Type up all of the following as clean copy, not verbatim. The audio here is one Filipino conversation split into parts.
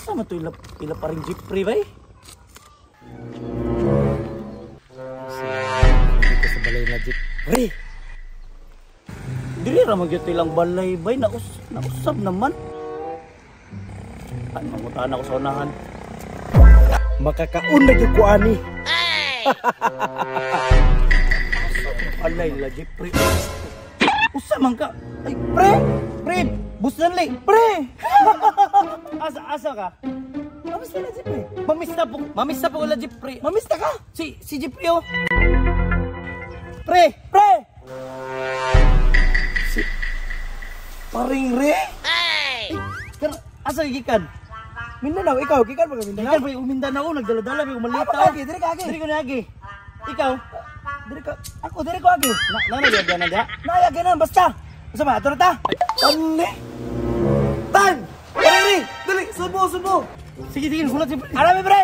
Sama to ila pa rin Jeffrey bay. Dito sa balay na Jeffrey. Dili ra magyud ilang balay bay nausab naman. Ano mangutan ako sa unahan. Makakaon na gyud ko ani. Alay la Jeffrey. Usa man ka. Ay pre, busnan li, pre. Asa ka? Mamista na Jeffrey. Mamista po la Jeffrey. Mamista ka? Si Jeffrey oh. Pre. Si Paring Re. Pero asa gikan? Mindanao, ikaw gikan ba ka Mindanao? Gikan pa Mindanao, nagdala-dala pa malita. Dire ka agi. Diri ko na agi. Ikaw? Dire ko agi. Nangyayag na da? Nayag na basta. Usa ba ato na ta? Tanni. Tan. Pre, dali, subo. Sige, gulat si Pre. Arami pre.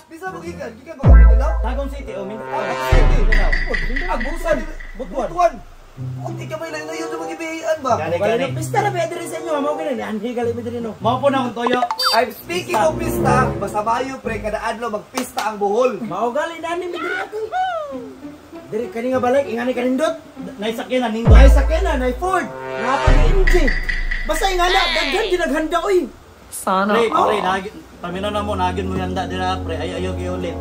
Bisa mo gikan ba ka Mindanao? Tagum City o Mindanao. Ang busan, butuan. Hindi ka may lang ngayon sa mag-ibihian ba? Gani. Pista na pwede rin sa inyo, mamaw ka na, anhi galit mo din no. Mao po na akong toyo. I'm speaking of pista, basta mayo pre, kada adlaw magpista ang buhol. Mao galit na ni mi diri ato. Diri kani nga balik, ingani kanindot. Naisakyan na nindot. Nay sakena, nay Ford, napag-inji. Basta ingana, daghan ginaghanda oy. Sana. Pre, pamino na mo, nagin mo yanda dira, pre. Ayaw ulit.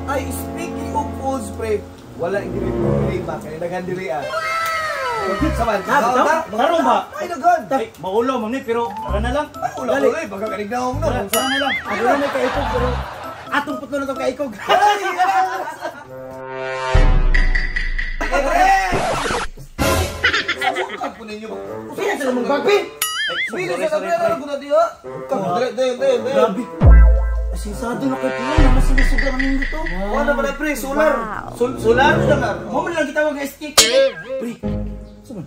Ay, speaking of foods pre, wala yung diri ba, kaya naghan diri ah. Saman, Tarong ba? Ay, naghan. Ay, maulo mo ni, pero para na lang. Ay, ulit, baka kanignaong no. Para na lang. Ako na may kaikog pero atong putlo na tong kaikog. Sasukan po ninyo ba? Sino sa mong bagpi? Bilis na kami na lang di ha. Dayon. Grabe. Asisado na kayo pala, naman sinusugar ang mundo to. Ano ba na pre, solar. Solar na lang. Mo man lang gitawag nga stick. Pre, saman.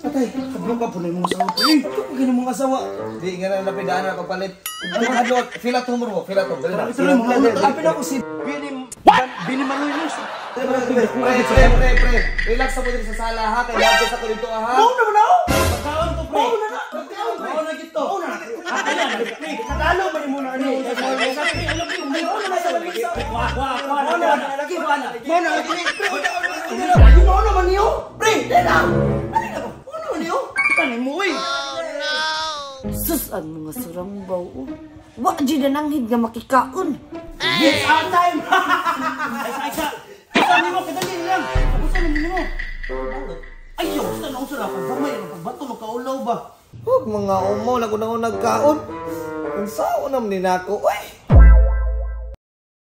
Patay, Sablong ka po na yung mga asawa. Pre, ito pa ganyan mga asawa. Di nga na napidaan na pagpalit. Ano, filatom mo, filatom. Dali na. Ito lang mga ulo. Kapin ako si Bini Maloy mo. Pre. Relax mo din sa sala ha. Kailangan sa ko dito ha. Mao naman ako. Pagkaon to, pre. Mao na. Mao na gito. Mao na. Akala na, pre. Katalo man mo na ano. Sabi, alam ko yung Mao na sa lamisa. Wah. Mao na lagi ba na. Mao na lagi. Mao naman niyo. Pre, dena. Mao naman niyo. Kanin mo, uy. Sus, ang mga surangbaw. Wa di na nanghid nga makikaon. Yes, our time. Ay, sabi mo, kadali lang. Kapusta naman mo. Ay, gusto na uso na. Pagpamay, bato mo kaulaw ba? Huwag mga umo, nagkaon. Ang sao naman din ako. Uy!